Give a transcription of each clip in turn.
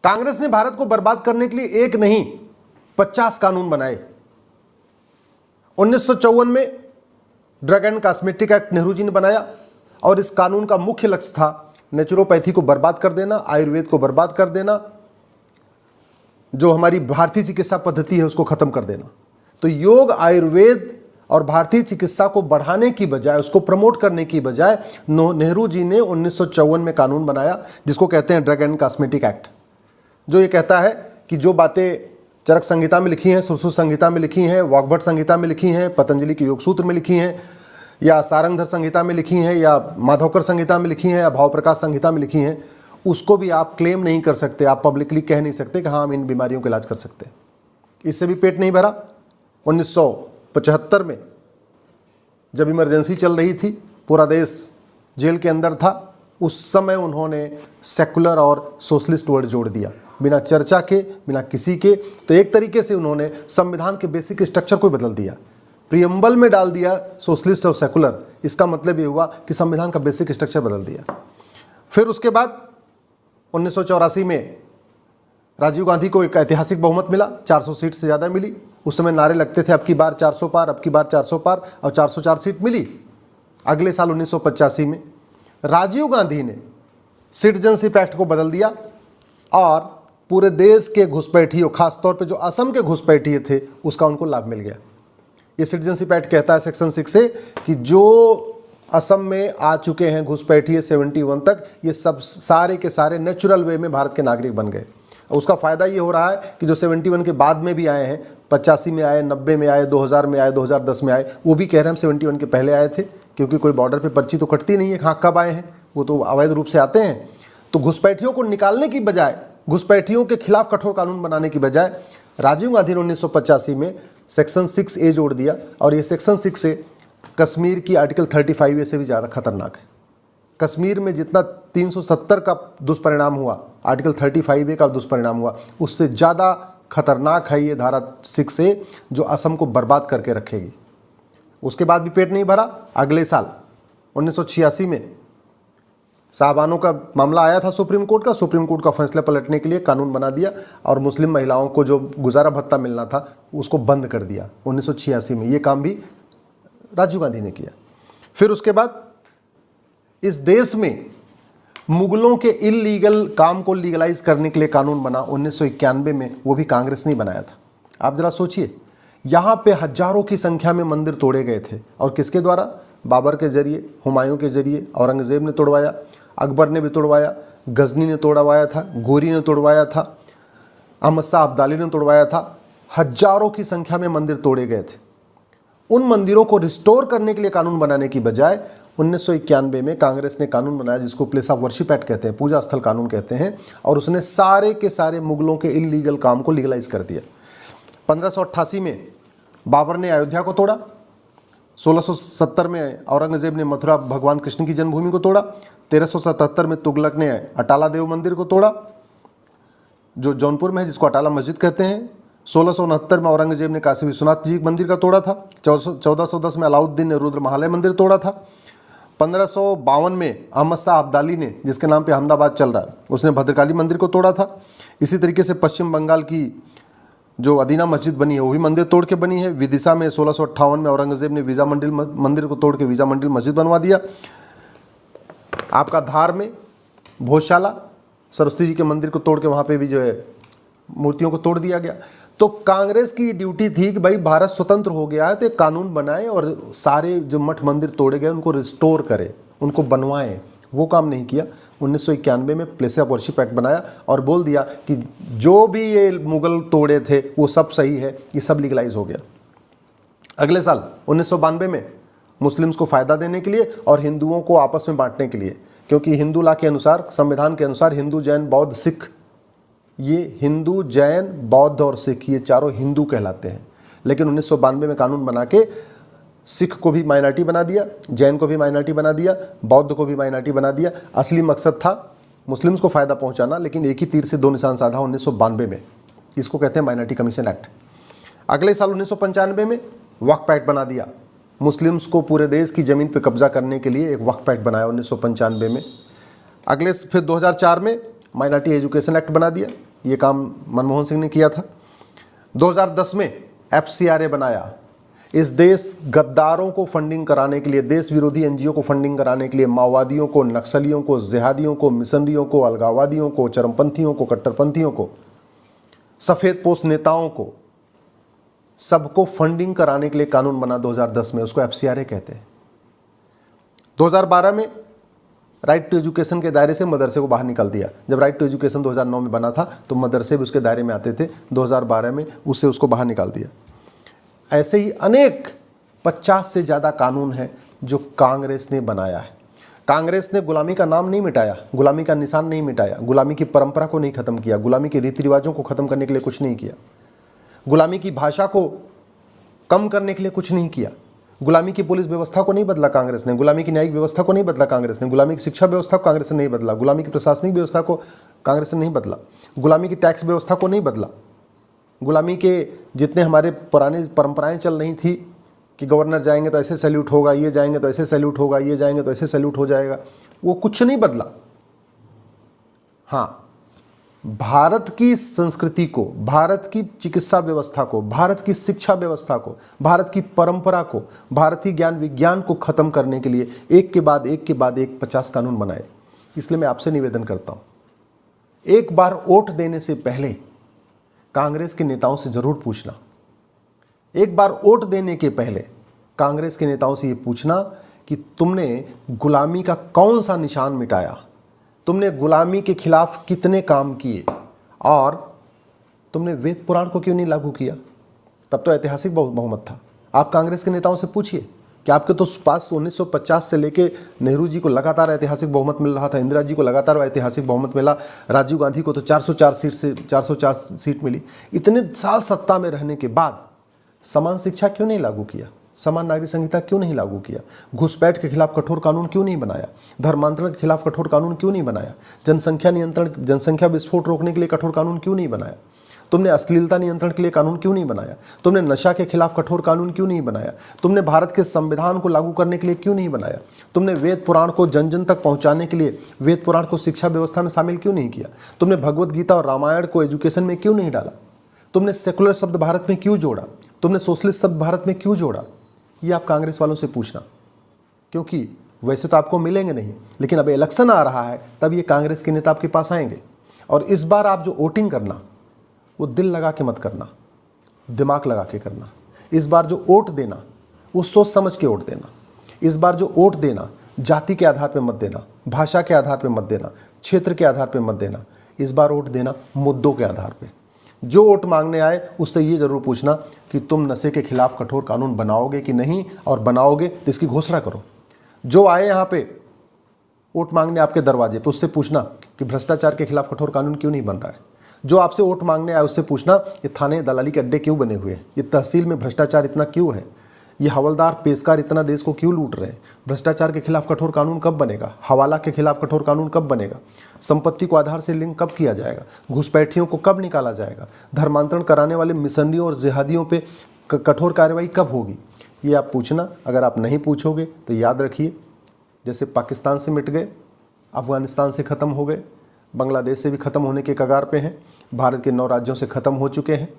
कांग्रेस ने भारत को बर्बाद करने के लिए एक नहीं 50 कानून बनाए। 1954 में drug and cosmetic act Nehru ji ने बनाया और इस कानून का मुख्य लक्ष्य था नेचुरोपैथी को बर्बाद कर देना, आयुर्वेद को बर्बाद कर देना, जो हमारी भारतीय चिकित्सा पद्धति है उसको खत्म कर देना। तो योग, आयुर्वेद और भारतीय चिकित्सा को बढ़ाने की बजाय, उसको प्रमोट करने की बजाय नेहरू जी ने 1954 में कानून बनाया जिसको कहते हैं ड्रग एंड कॉस्मेटिक एक्ट, जो ये कहता है कि जो बातें चरक संहिता में लिखी हैं, सुश्रुत संहिता में लिखी हैं, वाग्भट संहिता में लिखी हैं, पतंजलि के योग सूत्र में लिखी हैं, या सारंगधर संहिता में लिखी हैं, या माधवकर संहिता में लिखी हैं, या भाव प्रकाश संहिता में लिखी हैं, उसको भी आप क्लेम नहीं कर सकते, आप पब्लिकली कह नहीं सकते कि हाँ हम इन बीमारियों का इलाज कर सकते हैं। इससे भी पेट नहीं भरा। 1975 में जब इमरजेंसी चल रही थी, पूरा देश जेल के अंदर था, उस समय उन्होंने सेकुलर और सोशलिस्ट वर्ड जोड़ दिया, बिना चर्चा के, बिना किसी के। तो एक तरीके से उन्होंने संविधान के बेसिक स्ट्रक्चर को बदल दिया, प्रियम्बल में डाल दिया सोशलिस्ट और सेकुलर। इसका मतलब ये हुआ कि संविधान का बेसिक स्ट्रक्चर बदल दिया। फिर उसके बाद 1984 में राजीव गांधी को एक ऐतिहासिक बहुमत मिला, 400 सीट से ज़्यादा मिली। उस समय नारे लगते थे अब की बार 400 पार, अब की बार 400 पार, और 404 सीट मिली। अगले साल 1985 में राजीव गांधी ने सिटीजनशिप एक्ट को बदल दिया और पूरे देश के घुसपैठियों, खासतौर पे जो असम के घुसपैठिए थे, उसका उनको लाभ मिल गया। ये सिटीजनशिप एक्ट कहता है सेक्शन 6 से कि जो असम में आ चुके हैं घुसपैठिए 71 तक, ये सब सारे के सारे नेचुरल वे में भारत के नागरिक बन गए। और उसका फ़ायदा ये हो रहा है कि जो 71 के बाद में भी आए हैं, 85 में आए, 90 में आए, 2000 में आए, 2010 में आए, वो भी कह रहे हैं हम 71 के पहले आए थे, क्योंकि कोई बॉर्डर पे पर्ची तो कटती नहीं है हाँ कब आए हैं, वो तो अवैध रूप से आते हैं। तो घुसपैठियों को निकालने की बजाय, घुसपैठियों के खिलाफ कठोर कानून बनाने की बजाय राजीव गांधी ने 1985 में सेक्शन 6A जोड़ दिया। और ये सेक्शन 6A कश्मीर की आर्टिकल 35A से भी ज़्यादा खतरनाक है। कश्मीर में जितना 370 का दुष्परिणाम हुआ, आर्टिकल 35A का दुष्परिणाम हुआ, उससे ज़्यादा खतरनाक है ये धारा 6A, जो असम को बर्बाद करके रखेगी। उसके बाद भी पेट नहीं भरा। अगले साल 1986 में साहबानों का मामला आया था सुप्रीम कोर्ट का। सुप्रीम कोर्ट का फैसला पलटने के लिए कानून बना दिया और मुस्लिम महिलाओं को जो गुजारा भत्ता मिलना था उसको बंद कर दिया 1986 में। ये काम भी राजीव गांधी ने किया। फिर उसके बाद इस देश में मुगलों के इलीगल काम को लीगलाइज करने के लिए कानून बना 1991 में, वो भी कांग्रेस ने बनाया था। आप जरा सोचिए, यहाँ पे हजारों की संख्या में मंदिर तोड़े गए थे, और किसके द्वारा? बाबर के जरिए, हुमायूं के जरिए, औरंगजेब ने तोड़वाया, अकबर ने भी तोड़वाया, गजनी ने तोड़वाया था, गोरी ने तोड़वाया था, अहमद शाह अब्दाली ने तोड़वाया था। हजारों की संख्या में मंदिर तोड़े गए थे। उन मंदिरों को रिस्टोर करने के लिए कानून बनाने की बजाय 1991 में कांग्रेस ने कानून बनाया जिसको प्लेस ऑफ वर्शिप एक्ट कहते हैं, पूजा स्थल कानून कहते हैं, और उसने सारे के सारे मुगलों के इलीगल काम को लीगलाइज कर दिया। 1588 में बाबर ने अयोध्या को तोड़ा। 1670 में औरंगजेब ने मथुरा भगवान कृष्ण की जन्मभूमि को तोड़ा। 1377 में तुगलक ने अटाला देव मंदिर को तोड़ा, जो जौनपुर में है, जिसको अटाला मस्जिद कहते हैं। 1669 में औरंगजेब ने काशी विश्वनाथ जी मंदिर का तोड़ा था। 1410 में अलाउद्दीन ने रुद्र महालय मंदिर तोड़ा था। 1552 में अहमद शाह अब्दाली ने, जिसके नाम पे अहमदाबाद चल रहा है, उसने भद्रकाली मंदिर को तोड़ा था। इसी तरीके से पश्चिम बंगाल की जो अदीना मस्जिद बनी है वो भी मंदिर तोड़ के बनी है। विदिशा में 1658 में औरंगजेब ने वीजा मंदिर मंदिर को तोड़ के वीजा मंदिर मस्जिद बनवा दिया। आपका धार में भोजशाला सरस्वती जी के मंदिर को तोड़ के वहाँ पे भी जो है मूर्तियों को तोड़ दिया गया। तो कांग्रेस की ड्यूटी थी कि भाई भारत स्वतंत्र हो गया है तो एक कानून बनाए और सारे जो मठ मंदिर तोड़े गए उनको रिस्टोर करे, उनको बनवाएं। वो काम नहीं किया। 1991 में प्लेस ऑफ वर्शिप एक्ट बनाया और बोल दिया कि जो भी ये मुगल तोड़े थे वो सब सही है, ये सब लीगलाइज हो गया। अगले साल 1992 में मुस्लिम्स को फ़ायदा देने के लिए और हिंदुओं को आपस में बांटने के लिए, क्योंकि हिंदू लॉ के अनुसार, संविधान के अनुसार हिंदू, जैन, बौद्ध, सिख, ये हिंदू, जैन, बौद्ध और सिख ये चारों हिंदू कहलाते हैं। लेकिन 1992 में कानून बना के सिख को भी माइनॉरिटी बना दिया, जैन को भी माइनॉरिटी बना दिया, बौद्ध को भी माइनॉरिटी बना दिया। असली मकसद था मुस्लिम्स को फ़ायदा पहुंचाना, लेकिन एक ही तीर से दो निशान साधा 1992 में। इसको कहते हैं माइनॉरिटी कमीशन एक्ट। अगले साल 1995 में वक्फ एक्ट बना दिया। मुस्लिम्स को पूरे देश की ज़मीन पर कब्जा करने के लिए एक वक्फ एक्ट बनाया 1995 में। अगले फिर 2004 में माइनॉरिटी एजुकेशन एक्ट बना दिया। ये काम मनमोहन सिंह ने किया था। 2010 में FCRA बनाया। इस देश गद्दारों को फंडिंग कराने के लिए, देश विरोधी NGO को फंडिंग कराने के लिए, माओवादियों को, नक्सलियों को, जिहादियों को, मिशनरियों को, अलगाववादियों को, चरमपंथियों को, कट्टरपंथियों को, सफ़ेद पोस्ट नेताओं को, सबको फंडिंग कराने के लिए कानून बना 2010 में। उसको FCRA कहते हैं। 2012 में राइट टू एजुकेशन के दायरे से मदरसे को बाहर निकाल दिया। जब राइट टू एजुकेशन 2009 में बना था तो मदरसे भी उसके दायरे में आते थे। 2012 में उसको बाहर निकाल दिया। ऐसे ही अनेक 50 से ज़्यादा कानून हैं जो कांग्रेस ने बनाया है। कांग्रेस ने गुलामी का नाम नहीं मिटाया, गुलामी का निशान नहीं मिटाया, गुलामी की परंपरा को नहीं ख़त्म किया, गुलामी के रीति रिवाजों को ख़त्म करने के लिए कुछ नहीं किया, गुलामी की भाषा को कम करने के लिए कुछ नहीं किया, गुलामी की पुलिस व्यवस्था को नहीं बदला कांग्रेस ने, गुलामी की न्यायिक व्यवस्था को नहीं बदला कांग्रेस ने, गुलामी की शिक्षा व्यवस्था को कांग्रेस ने नहीं बदला, गुलामी की प्रशासनिक व्यवस्था को कांग्रेस ने नहीं बदला, गुलामी की टैक्स व्यवस्था को नहीं बदला, गुलामी के जितने हमारे पुरानी परंपराएं चल रही थी कि गवर्नर जाएंगे तो ऐसे सैल्यूट होगा, ये जाएंगे तो ऐसे सैल्यूट होगा, ये जाएंगे तो ऐसे सैल्यूट हो जाएगा, वो कुछ नहीं बदला। हाँ, भारत की संस्कृति को, भारत की चिकित्सा व्यवस्था को, भारत की शिक्षा व्यवस्था को, भारत की परंपरा को, भारतीय ज्ञान विज्ञान को ख़त्म करने के लिए एक के बाद एक 50 कानून बनाए। इसलिए मैं आपसे निवेदन करता हूँ, एक बार वोट देने से पहले कांग्रेस के नेताओं से ज़रूर पूछना, एक बार वोट देने के पहले कांग्रेस के नेताओं से ये पूछना कि तुमने गुलामी का कौन सा निशान मिटाया, तुमने गुलामी के खिलाफ कितने काम किए, और तुमने वेद पुराण को क्यों नहीं लागू किया। तब तो ऐतिहासिक बहुमत था। आप कांग्रेस के नेताओं से पूछिए कि आपके तो पास 1950 से लेके नेहरू जी को लगातार ऐतिहासिक बहुमत मिल रहा था, इंदिरा जी को लगातार ऐतिहासिक बहुमत मिला, राजीव गांधी को तो 404 सीट मिली। इतने साल सत्ता में रहने के बाद समान शिक्षा क्यों नहीं लागू किया, समान नागरिक संहिता क्यों नहीं लागू किया, घुसपैठ के खिलाफ कठोर कानून क्यों नहीं बनाया, धर्मांतरण के खिलाफ कठोर कानून क्यों नहीं बनाया, जनसंख्या नियंत्रण, जनसंख्या विस्फोट रोकने के लिए कठोर कानून क्यों नहीं बनाया, तुमने अश्लीलता नियंत्रण के लिए कानून क्यों नहीं बनाया, तुमने नशा के खिलाफ कठोर कानून क्यों नहीं बनाया, तुमने भारत के संविधान को लागू करने के लिए क्यों नहीं बनाया, तुमने वेद पुराण को जन जन तक पहुंचाने के लिए वेद पुराण को शिक्षा व्यवस्था में शामिल क्यों नहीं किया, तुमने भगवत गीता और रामायण को एजुकेशन में क्यों नहीं डाला, तुमने सेकुलर शब्द भारत में क्यों जोड़ा, तुमने सोशलिस्ट शब्द भारत में क्यों जोड़ा। ये आप कांग्रेस वालों से पूछना, क्योंकि वैसे तो आपको मिलेंगे नहीं, लेकिन अब इलेक्शन आ रहा है तब ये कांग्रेस के नेता आपके पास आएंगे। और इस बार आप जो वोटिंग करना वो दिल लगा के मत करना, दिमाग लगा के करना। इस बार जो वोट देना वो सोच समझ के वोट देना। इस बार जो वोट देना जाति के आधार पर मत देना, भाषा के आधार पर मत देना, क्षेत्र के आधार पर मत देना। इस बार वोट देना मुद्दों के आधार पर। जो वोट मांगने आए उससे ये जरूर पूछना कि तुम नशे के खिलाफ कठोर कानून बनाओगे कि नहीं, और बनाओगे तो इसकी घोषणा करो। जो आए यहाँ पे वोट मांगने आपके दरवाजे पे उससे पूछना कि भ्रष्टाचार के खिलाफ कठोर कानून क्यों नहीं बन रहा है। जो आपसे वोट मांगने आए उससे पूछना ये थाने दलाली के अड्डे क्यों बने हुए हैं, ये तहसील में भ्रष्टाचार इतना क्यों है, ये हवलदार पेशकार इतना देश को क्यों लूट रहे हैं। भ्रष्टाचार के खिलाफ कठोर कानून कब बनेगा, हवाला के खिलाफ कठोर कानून कब बनेगा, संपत्ति को आधार से लिंक कब किया जाएगा, घुसपैठियों को कब निकाला जाएगा, धर्मांतरण कराने वाले मिशनरियों और जिहादियों पे कठोर कार्रवाई कब होगी। ये आप पूछना। अगर आप नहीं पूछोगे तो याद रखिए, जैसे पाकिस्तान से मिट गए, अफगानिस्तान से ख़त्म हो गए, बांग्लादेश से भी ख़त्म होने के कगार पे हैं, भारत के 9 राज्यों से ख़त्म हो चुके हैं,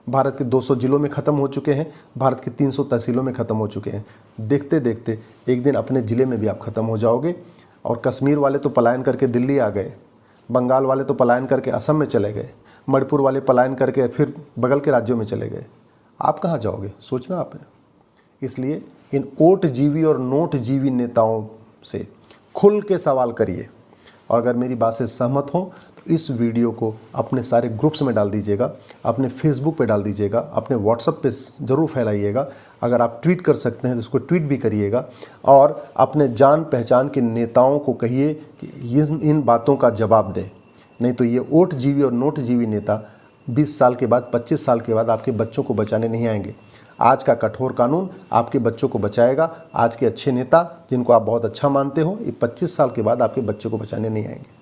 भारत के 200 जिलों में ख़त्म हो चुके हैं, भारत की 300 तहसीलों में ख़त्म हो चुके हैं। देखते देखते एक दिन अपने ज़िले में भी आप ख़त्म हो जाओगे। और कश्मीर वाले तो पलायन करके दिल्ली आ गए, बंगाल वाले तो पलायन करके असम में चले गए, मणिपुर वाले पलायन करके फिर बगल के राज्यों में चले गए। आप कहाँ जाओगे, सोचना आपने। इसलिए इन वोट जीवी और नोट जीवी नेताओं से खुल के सवाल करिए। और अगर मेरी बात से सहमत हो तो इस वीडियो को अपने सारे ग्रुप्स में डाल दीजिएगा, अपने फेसबुक पे डाल दीजिएगा, अपने व्हाट्सएप पे ज़रूर फैलाइएगा। अगर आप ट्वीट कर सकते हैं तो उसको ट्वीट भी करिएगा। और अपने जान पहचान के नेताओं को कहिए कि इन बातों का जवाब दें, नहीं तो ये वोट जीवी और नोट जीवी नेता 20 साल के बाद, 25 साल के बाद आपके बच्चों को बचाने नहीं आएंगे। आज का कठोर कानून आपके बच्चों को बचाएगा। आज के अच्छे नेता जिनको आप बहुत अच्छा मानते हो, ये 25 साल के बाद आपके बच्चों को बचाने नहीं आएंगे।